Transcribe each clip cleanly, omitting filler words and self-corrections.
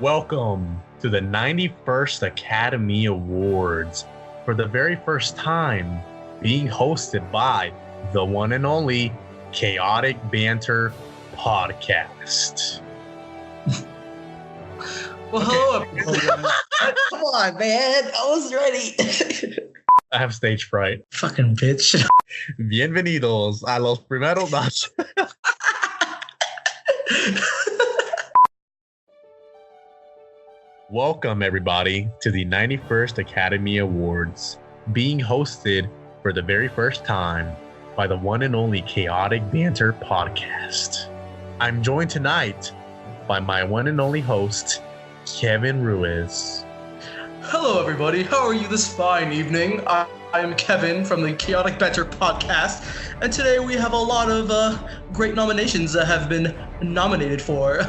Welcome to the 91st Academy Awards, for the very first time being hosted by the one and only Chaotic Banter podcast. Well, hello, everyone. Come on, man. I was ready. I have stage fright. Fucking bitch. Bienvenidos a los primeros dos. Welcome, everybody, to the 91st Academy Awards, being hosted for the very first time by the one and only Chaotic Banter podcast. I'm joined tonight by my one and only host, Kevin Ruiz. Hello, everybody. How are you this fine evening? I am Kevin from the Chaotic Banter podcast, and today we have a lot of great nominations that have been nominated for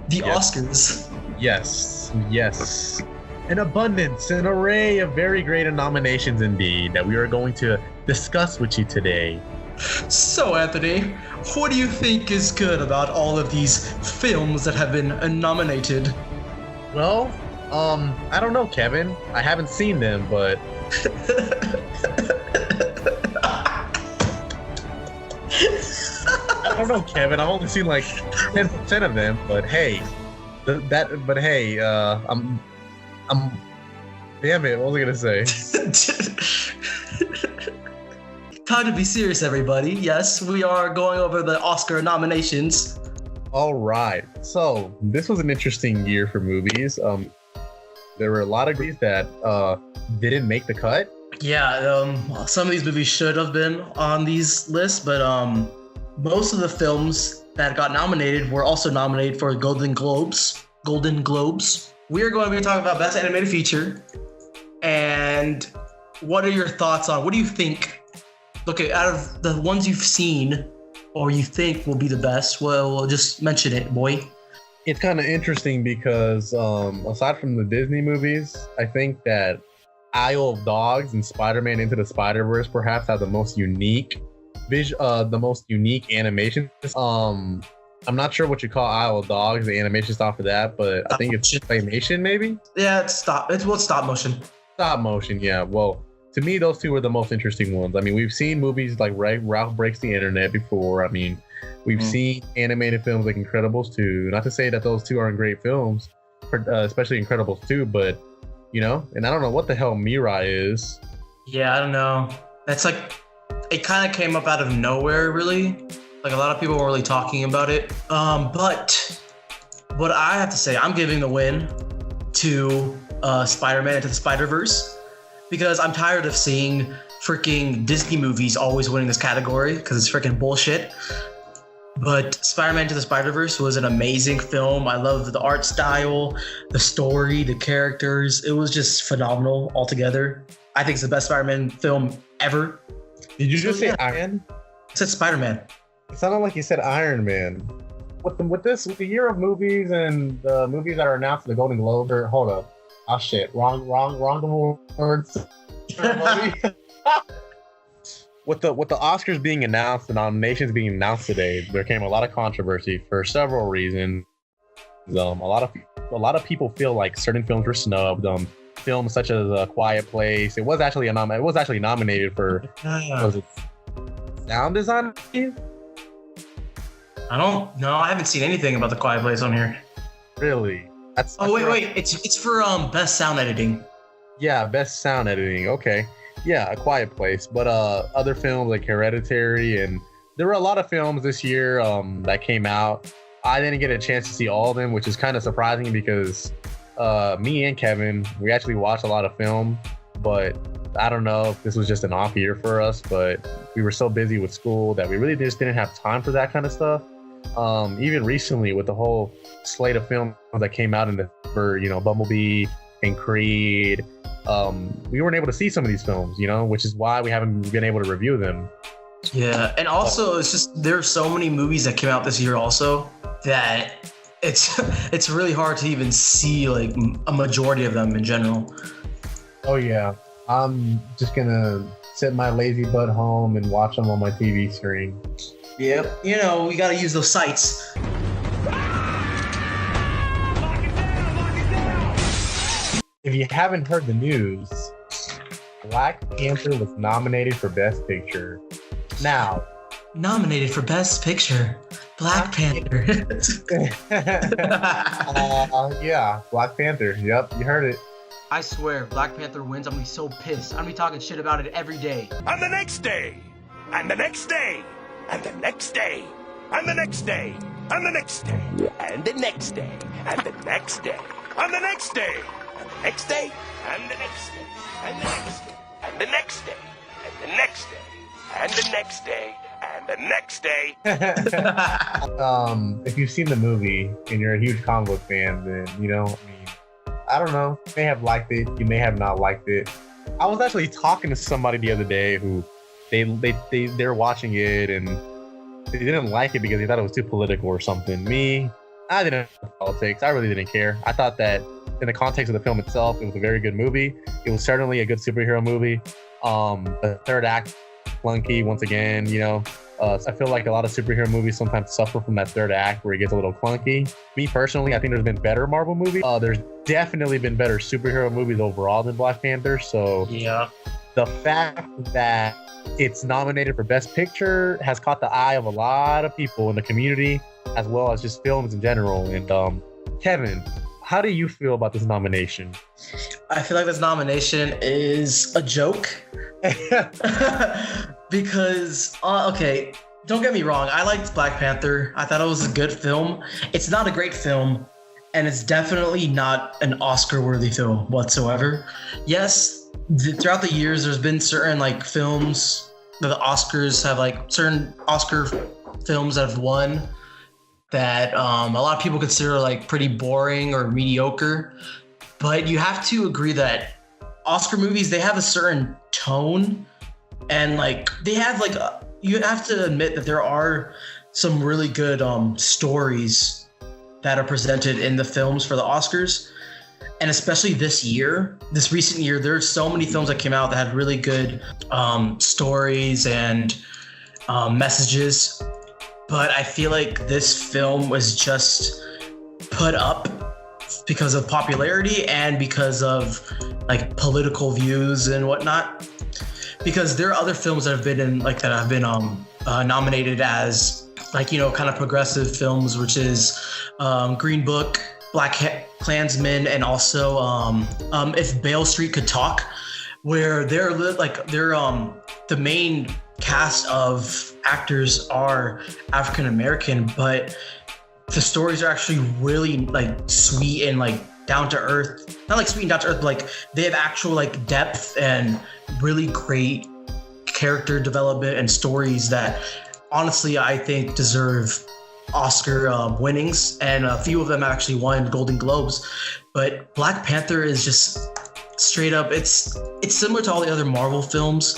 the Oscars. Yes. An abundance, an array of very great nominations indeed that we are going to discuss with you today. So, Anthony, what do you think is good about all of these films that have been nominated? Well, I don't know, Kevin. I haven't seen them, but... I don't know, Kevin. I've only seen like 10% of them, but hey... I'm damn it, what was I gonna say? Time to be serious, everybody. Yes, we are going over the Oscar nominations. All right, so this was an interesting year for movies. There were a lot of movies that didn't make the cut. Yeah, some of these movies should have been on these lists, but most of the films that got nominated were also nominated for Golden Globes. We are going to be talking about Best Animated Feature. And what are your thoughts on, what do you think, out of the ones you've seen or you think will be the best, well, just mention it, boy. It's kind of interesting because aside from the Disney movies, I think that Isle of Dogs and Spider-Man Into the Spider-Verse perhaps have the most unique animation. I'm not sure what you call Isle of Dogs, the animation style for that, but I think it's claymation, maybe. Yeah, it's stop motion. Stop motion, yeah. Well, to me, those two are the most interesting ones. I mean, we've seen movies like Ralph Breaks the Internet before. I mean, we've seen animated films like Incredibles 2. Not to say that those two aren't great films, especially Incredibles 2, but and I don't know what the hell Mirai is. Yeah, I don't know. That's like. It kind of came up out of nowhere, really. Like, a lot of people were really talking about it. But what I have to say, I'm giving the win to Spider-Man Into the Spider-Verse, because I'm tired of seeing freaking Disney movies always winning this category, because it's freaking bullshit. But Spider-Man Into the Spider-Verse was an amazing film. I love the art style, the story, the characters. It was just phenomenal altogether. I think it's the best Spider-Man film ever. Did you just say Iron? I said Spider-Man. It sounded like you said Iron Man. With the year of movies and the movies that are announced at the Golden Globes, hold up. Oh shit, wrong words. With the Oscars being announced, the nominations being announced today, there came a lot of controversy for several reasons. A lot of people feel like certain films were snubbed. Films such as A Quiet Place. It was actually nominated for was it sound design? I don't know. I haven't seen anything about The Quiet Place on here. Really? Wait. It's for best sound editing. Yeah, best sound editing. Okay. Yeah, A Quiet Place. But other films like Hereditary, and there were a lot of films this year that came out. I didn't get a chance to see all of them, which is kind of surprising because me and Kevin, we actually watched a lot of film, but I don't know if this was just an off year for us, but we were so busy with school that we really just didn't have time for that kind of stuff. Even recently with the whole slate of films that came out for Bumblebee and Creed, we weren't able to see some of these films, which is why we haven't been able to review them. Yeah, and also it's just there's so many movies that came out this year also that it's really hard to even see like a majority of them in general. Oh yeah, I'm just gonna sit my lazy butt home and watch them on my TV screen. Yep, we gotta use those sites. if you haven't heard the news, Black Panther was nominated for Best Picture. Now, Nominated for Best Picture, Black Panther. yeah, Black Panther. Yep, you heard it. I swear, if Black Panther wins, I'm gonna be so pissed. I'm gonna be talking shit about it every day. And the next day, and the next day, and the next day, and the next day, and the next day, and the next day, and the next day, and the next day, and the next day, and the next day, and the next day, and the next day, and the next day, and the next day, and the next day. If you've seen the movie and you're a huge comic book fan, then I don't know. You may have liked it. You may have not liked it. I was actually talking to somebody the other day who they're watching it and they didn't like it because they thought it was too political or something. Me, I didn't know politics. I really didn't care. I thought that in the context of the film itself, it was a very good movie. It was certainly a good superhero movie. The third act, clunky once again. I feel like a lot of superhero movies sometimes suffer from that third act where it gets a little clunky. Me personally, I think there's been better Marvel movies. There's definitely been better superhero movies overall than Black Panther. So Yeah. the fact that it's nominated for Best Picture has caught the eye of a lot of people in the community, as well as just films in general. And Kevin, how do you feel about this nomination? I feel like this nomination is a joke. Because, okay, don't get me wrong. I liked Black Panther. I thought it was a good film. It's not a great film, and it's definitely not an Oscar-worthy film whatsoever. Yes, throughout the years, there's been certain films that the Oscars have certain Oscar films that have won that a lot of people consider pretty boring or mediocre. But you have to agree that Oscar movies, they have a certain tone, and they have you have to admit that there are some really good stories that are presented in the films for the Oscars. And especially this recent year, there's so many films that came out that had really good stories and messages. But I feel like this film was just put up because of popularity and because of political views and whatnot. Because there are other films that have been nominated as kind of progressive films, which is Green Book, Black Klansman, and also If Beale Street Could Talk, where the main cast of actors are African American, but the stories are actually really sweet and down to earth. Not sweet and down to earth, but they have actual depth and really great character development and stories that honestly I think deserve Oscar winnings, and a few of them actually won Golden Globes. But Black Panther is just straight up, it's similar to all the other Marvel films,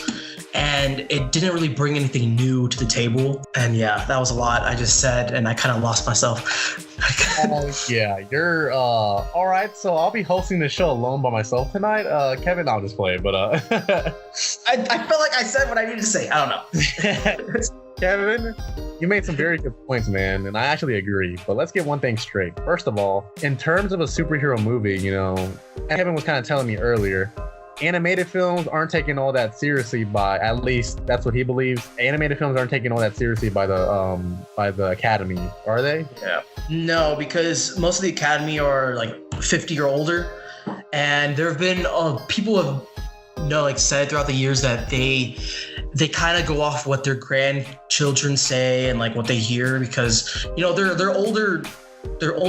and it didn't really bring anything new to the table. And yeah, that was a lot I just said, and I kind of lost myself. Yeah, you're all right. So I'll be hosting the show alone by myself tonight. Kevin, I'll just play, but I felt like I said what I needed to say. I don't know. Kevin, you made some very good points, man, and I actually agree. But let's get one thing straight. First of all, in terms of a superhero movie, Kevin was kind of telling me earlier, animated films aren't taken all that seriously by, at least that's what he believes. Animated films aren't taken all that seriously by the Academy, are they? Yeah. No, because most of the Academy are 50 or older, and there have been people have said throughout the years that they kind of go off what their grandchildren say and what they hear, because they're older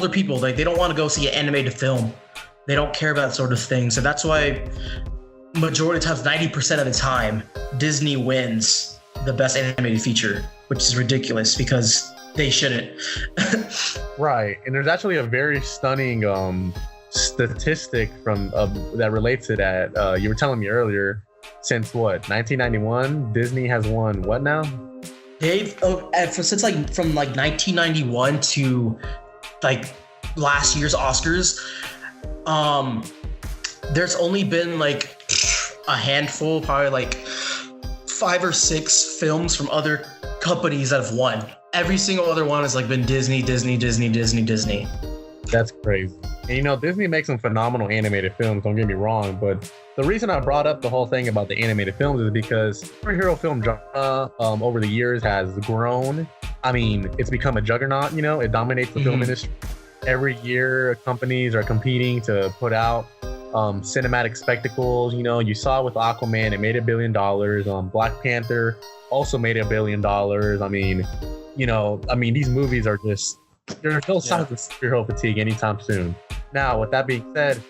people. They don't want to go see an animated film. They don't care about that sort of thing. So that's why majority of times, 90% of the time, Disney wins the best animated feature, which is ridiculous because they shouldn't. Right. And there's actually a very stunning statistic from that relates to that. You were telling me earlier, since 1991, Disney has won what now? Since from 1991 to last year's Oscars, there's only been a handful, probably 5 or 6 films from other companies that have won. Every single other one has been Disney. That's crazy. And Disney makes some phenomenal animated films, don't get me wrong, but the reason I brought up the whole thing about the animated films is because superhero film genre over the years has grown. I mean, it's become a juggernaut, it dominates the film industry. Every year, companies are competing to put out cinematic spectacles. You saw with Aquaman, it made $1 billion. Black Panther also made $1 billion. I mean, these movies are just, there's no signs of superhero fatigue anytime soon. Now, with that being said,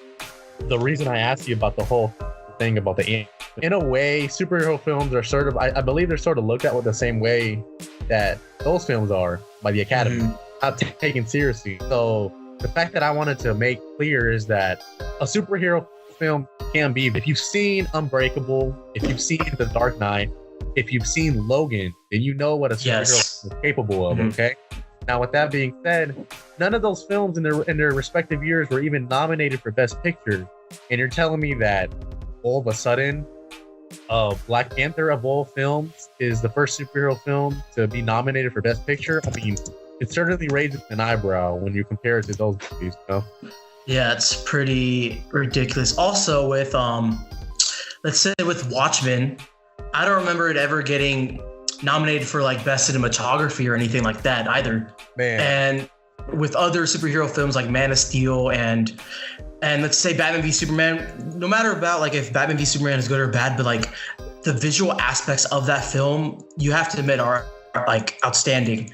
the reason I asked you about the whole thing about in a way, superhero films are sort of, I believe they're sort of looked at with the same way that those films are by the Academy, not taken seriously. So the fact that I wanted to make clear is that a superhero film can be, if you've seen Unbreakable, if you've seen The Dark Knight, if you've seen Logan, then you know what a superhero film is capable of, okay? Now, with that being said, none of those films in their respective years were even nominated for Best Picture. And you're telling me that all of a sudden, Black Panther of all films is the first superhero film to be nominated for Best Picture? I mean, it certainly raises an eyebrow when you compare it to those movies, Yeah, it's pretty ridiculous. Also with, let's say with Watchmen, I don't remember it ever getting nominated for like best cinematography or anything like that either. Man. And with other superhero films like Man of Steel and let's say Batman v Superman, no matter about like if Batman v Superman is good or bad, but like the visual aspects of that film, you have to admit are like outstanding.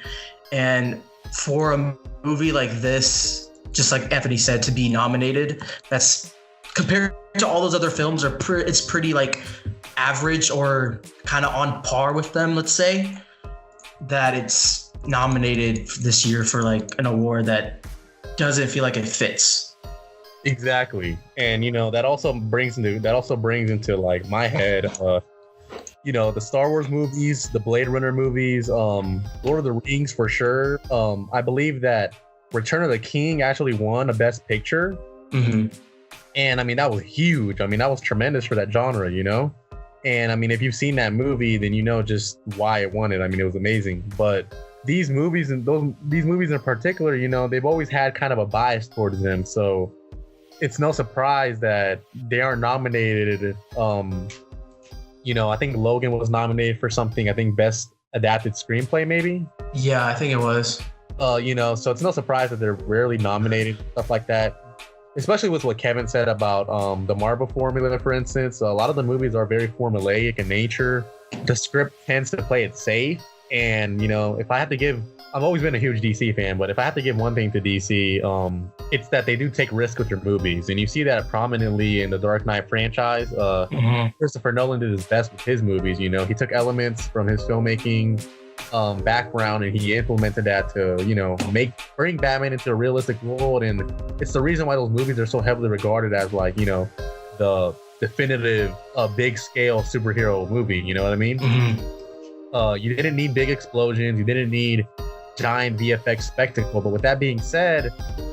And for a movie like this, just like Anthony said, to be nominated, that's compared to all those other films it's pretty like average or kind of on par with them, let's say, that it's nominated this year for like an award that doesn't feel like it fits. Exactly. And that also brings into like my head the Star Wars movies, the Blade Runner movies, Lord of the Rings for sure. I believe that Return of the King actually won a Best Picture. And I mean, that was huge. I mean, that was tremendous for that genre, And I mean, if you've seen that movie, then you know just why it won it. I mean, it was amazing. But these movies in particular, they've always had kind of a bias towards them. So it's no surprise that they aren't nominated. I think Logan was nominated for something. I think Best Adapted Screenplay, maybe. Yeah, I think it was. So it's no surprise that they're rarely nominated, stuff like that. Especially with what Kevin said about the Marvel formula, for instance. A lot of the movies are very formulaic in nature. The script tends to play it safe. And, if I have to give, I've always been a huge DC fan, but if I have to give one thing to DC, it's that they do take risks with their movies. And you see that prominently in the Dark Knight franchise. Christopher Nolan did his best with his movies. He took elements from his filmmaking background and he implemented that to bring Batman into a realistic world. And it's the reason why those movies are so heavily regarded as like the definitive big scale superhero movie, you know what I mean? You didn't need big explosions, you didn't need giant VFX spectacle. But with that being said,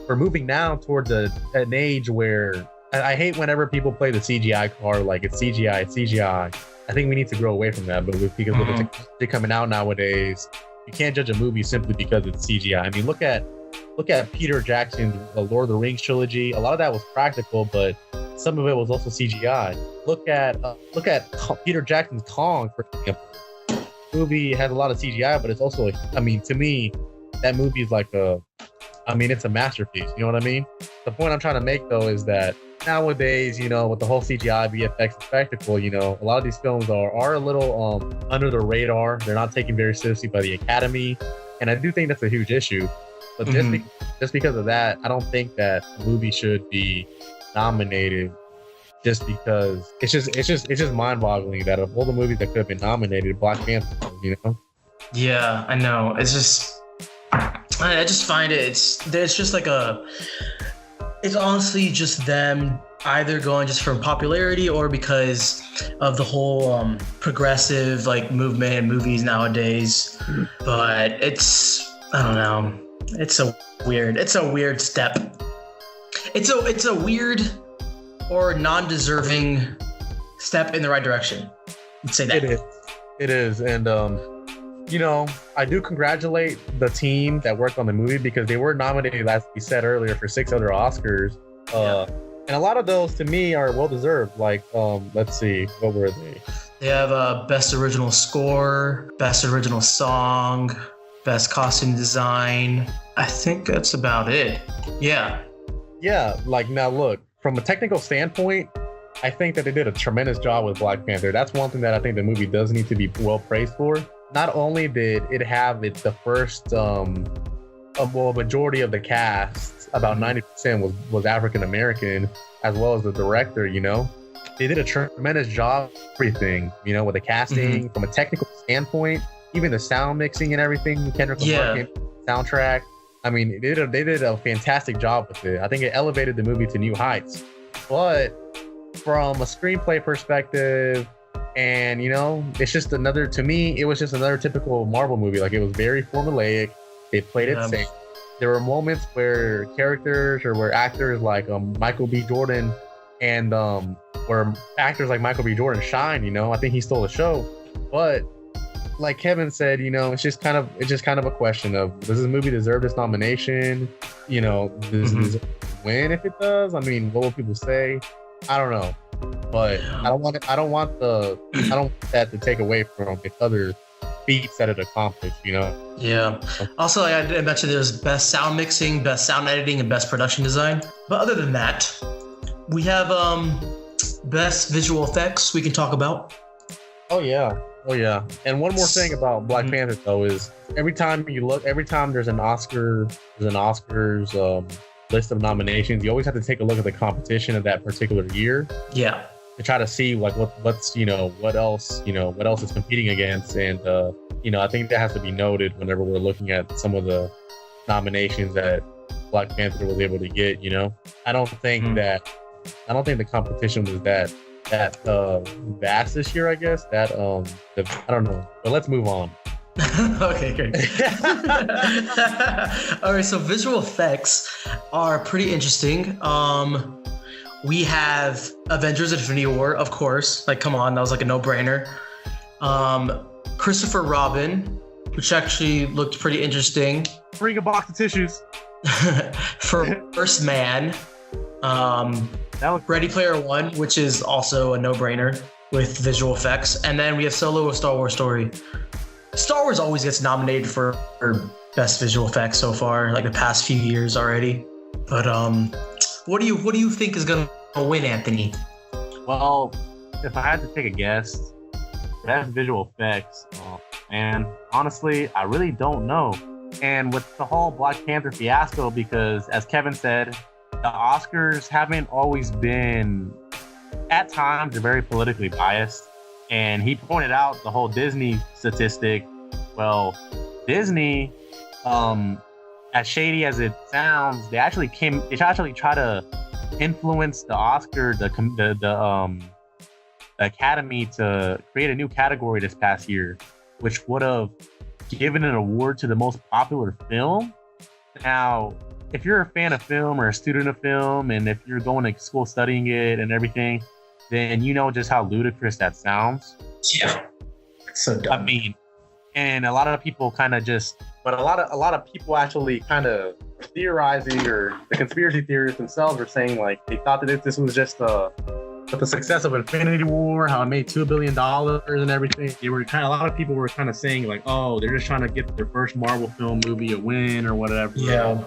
we're moving now towards an age where I hate whenever people play the CGI card like it's CGI. I think we need to grow away from that, because with the technology coming out nowadays, you can't judge a movie simply because it's CGI. I mean, look at Peter Jackson's Lord of the Rings trilogy. A lot of that was practical, but some of it was also CGI. Look at Peter Jackson's Kong, for example. The movie has a lot of CGI, but it's also, to me, that movie is like it's a masterpiece. You know what I mean? The point I'm trying to make though is that nowadays, with the whole CGI, VFX, and spectacle, a lot of these films are a little under the radar. They're not taken very seriously by the Academy, and I do think that's a huge issue. But just because of that, I don't think that a movie should be nominated. Just because it's just mind-boggling that of all the movies that could have been nominated, Black Panther, Yeah, I know. It's just, I just find there's just like it's honestly just them either going just from popularity or because of the whole progressive like movement in movies nowadays. But I don't know. It's a weird step. It's a weird or non-deserving step in the right direction. Let's say that. It is. And I do congratulate the team that worked on the movie because they were nominated, as we said earlier, for 6 other Oscars. And a lot of those, to me, are well-deserved. Like, let's see, what were they? They have Best Original Score, Best Original Song, Best Costume Design. I think that's about it. Yeah. Yeah, like, now look, from a technical standpoint, I think that they did a tremendous job with Black Panther. That's one thing that I think the movie does need to be well praised for. Not only did it have the first, majority of the cast, about 90% was African American, as well as the director. They did a tremendous job with everything. With the casting, from a technical standpoint, even the sound mixing and everything. Kendrick Lamar soundtrack. I mean, they did a fantastic job with it. I think it elevated the movie to new heights. But from a screenplay perspective, and it's just to me, it was just another typical Marvel movie. Like, it was very formulaic. They played it safe. There were moments where characters or where actors like Michael B. Jordan and where actors like Michael B. Jordan shine. I think he stole the show. But like Kevin said, it's just kind of a question of, does this movie deserve this nomination? Does it win if it does? I mean, what will people say? I don't know. But I don't want that to take away from the other feats that it accomplished, Yeah. Also, like I mentioned, there's best sound mixing, best sound editing, and best production design. But other than that, we have best visual effects we can talk about. Oh yeah. And one more thing about Black Panther though is every time there's an Oscars list of nominations, you always have to take a look at the competition of that particular year. Yeah. To try to see like what's what else is competing against, and I think that has to be noted whenever we're looking at some of the nominations that Black Panther was able to get. I don't think the competition was that vast this year. I guess that I don't know, but let's move on. Okay, great. All right, so visual effects are pretty interesting. We have Avengers Infinity War, of course. Like, come on, that was like a no-brainer. Christopher Robin, which actually looked pretty interesting. Bring a box of tissues. For First Man. Ready Player One, which is also a no-brainer with visual effects. And then we have Solo: A Star Wars Story. Star Wars always gets nominated for best visual effects so far, like the past few years already. But what do you think is gonna win, Anthony? Well, if I had to take a guess, best visual effects, and honestly, I really don't know. And with the whole Black Panther fiasco, because as Kevin said, the Oscars haven't always been, at times, they're very politically biased. And he pointed out the whole Disney statistic. Well, Disney, as shady as it sounds, they actually try to influence the Oscar, the Academy to create a new category this past year, which would have given an award to the most popular film. Now, if you're a fan of film or a student of film, and if you're going to school studying it and everything, then you know just how ludicrous that sounds. Yeah, it's so dumb. I mean, and a lot of people kind of but a lot of people actually kind of theorizing, or the conspiracy theorists themselves are saying like they thought that this was just with the success of Infinity War, how it made $2 billion and everything. A lot of people were kind of saying like, oh, they're just trying to get their first Marvel film movie a win or whatever. Yeah.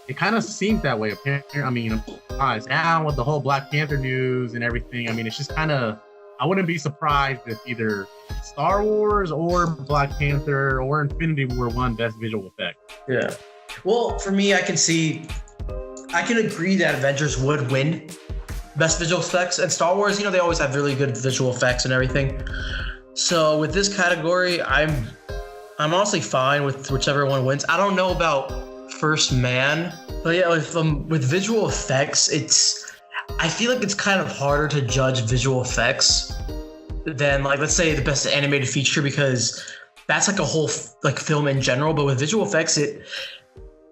It kind of seems that way. I mean, now with the whole Black Panther news and everything, I mean, it's just kind of, I wouldn't be surprised if either Star Wars or Black Panther or Infinity War won Best Visual Effect. Yeah. Well, for me, I can agree that Avengers would win Best Visual Effects, and Star Wars, they always have really good visual effects and everything. So with this category, I'm honestly fine with whichever one wins. I don't know about First Man, but yeah, with visual effects, I feel like it's kind of harder to judge visual effects than, like, let's say the best animated feature, because that's like a whole film in general. But with visual effects,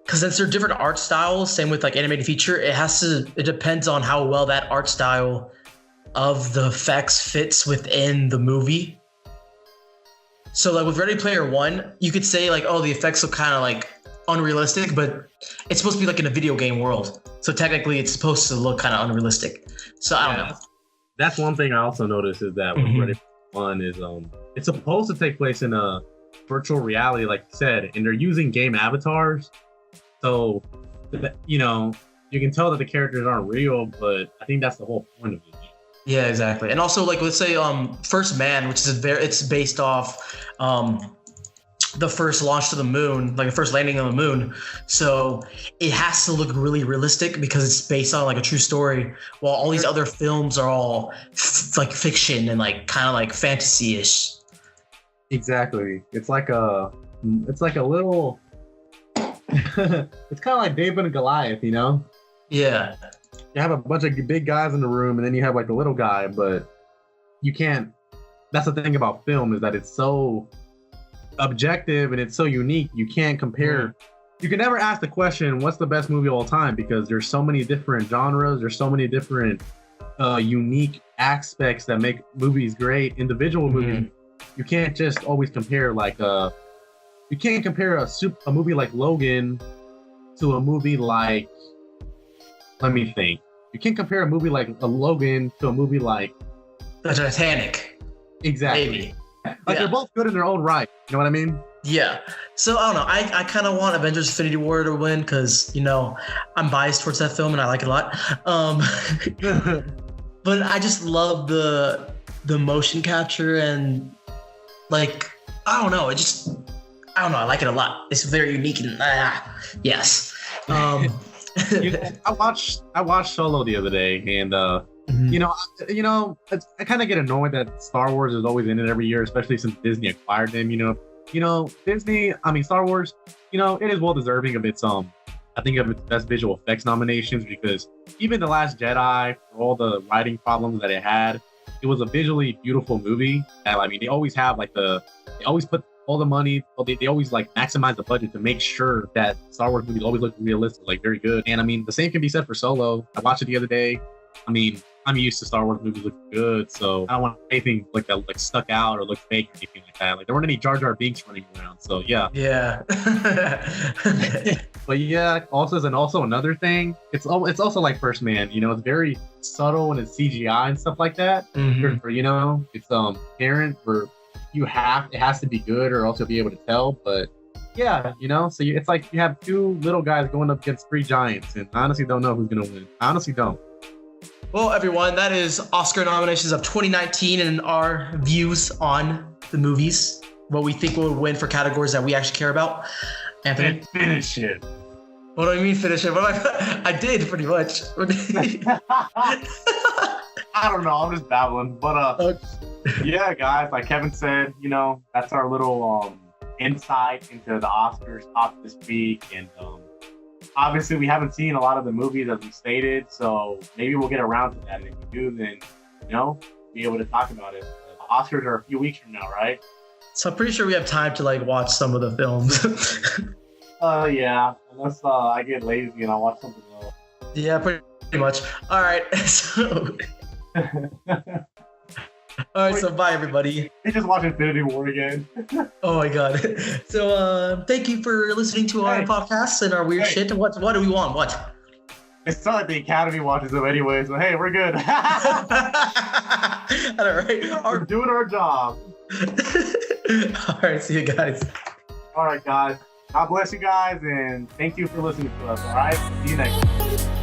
because since they're different art styles, same with like animated feature, it depends on how well that art style of the effects fits within the movie. So like with Ready Player One, you could say like, oh, the effects look kind of like unrealistic, but it's supposed to be like in a video game world. So technically, it's supposed to look kind of unrealistic. So I don't know. That's one thing I also noticed is that with Ready Player One is it's supposed to take place in a virtual reality, like you said, and they're using game avatars. So you know, you can tell that the characters aren't real, but I think that's the whole point of it. Yeah, exactly. And also, like, let's say First Man, which is it's based off the first launch to the moon, like the first landing on the moon. So it has to look really realistic because it's based on like a true story, while all these other films are all like fiction and like kind of like fantasy-ish. Exactly. It's like a little it's kind of like David and Goliath, you know? Yeah. You have a bunch of big guys in the room, and then you have like the little guy, but you can't. That's the thing about film is that it's so objective and it's so unique. You can't compare. You can never ask the question, "What's the best movie of all time?" Because there's so many different genres. There's so many different unique aspects that make movies great. Individual movies. You can't just always compare like you can't compare a movie like Logan to a movie like. Let me think. You can't compare a movie like a Logan to a movie like The Titanic. Exactly. Maybe. Like they're both good in their own right. You know what I mean? Yeah. So I don't know. I kind of want Avengers: Infinity War to win because you know I'm biased towards that film and I like it a lot. But I just love the motion capture and like I don't know. I don't know. I like it a lot. It's very unique and yes. I watched Solo the other day, and you know, I kind of get annoyed that Star Wars is always in it every year, especially since Disney acquired them. You know, Star Wars. You know, it is well deserving of its I think of its best visual effects nominations because even The Last Jedi, for all the writing problems that it had, it was a visually beautiful movie. And I mean, they always have like they always put all the money, they always like maximize the budget to make sure that Star Wars movies always look realistic, like very good. And I mean, the same can be said for Solo. I watched it the other day. I mean, I'm used to Star Wars movies looking good, so I don't want anything like that like stuck out or look fake or anything like that. Like there weren't any Jar Jar Binks running around, so yeah. Yeah. But yeah, also another thing, it's also like First Man. You know, it's very subtle and it's CGI and stuff like that. For, you know, it's parent for. It has to be good or else you'll be able to tell. But yeah, you know, so it's like you have two little guys going up against three giants, and I honestly don't know who's gonna win. I honestly don't. Well, everyone, that is Oscar nominations of 2019 and our views on the movies, what we think will win for categories that we actually care about. Anthony, finish it. What do I mean finish it? I did pretty much. I don't know. I'm just babbling, but yeah, guys, like Kevin said, you know, that's our little insight into the Oscars top this week, and obviously we haven't seen a lot of the movies as we stated, so maybe we'll get around to that, and if we do, then you know, be able to talk about it. The Oscars are a few weeks from now, right? So I'm pretty sure we have time to like watch some of the films. Yeah, unless I get lazy and I watch something else. Yeah, pretty much. All right, so. All right, so bye everybody. You just watch Infinity War again. Oh my god. So thank you for listening to our podcast and our weird shit. What do we want? What? It's not like the Academy watches them anyway, so hey, we're good. All right. We're doing our job. All right, see you guys. All right, guys. God bless you guys, and thank you for listening to us, all right? See you next time.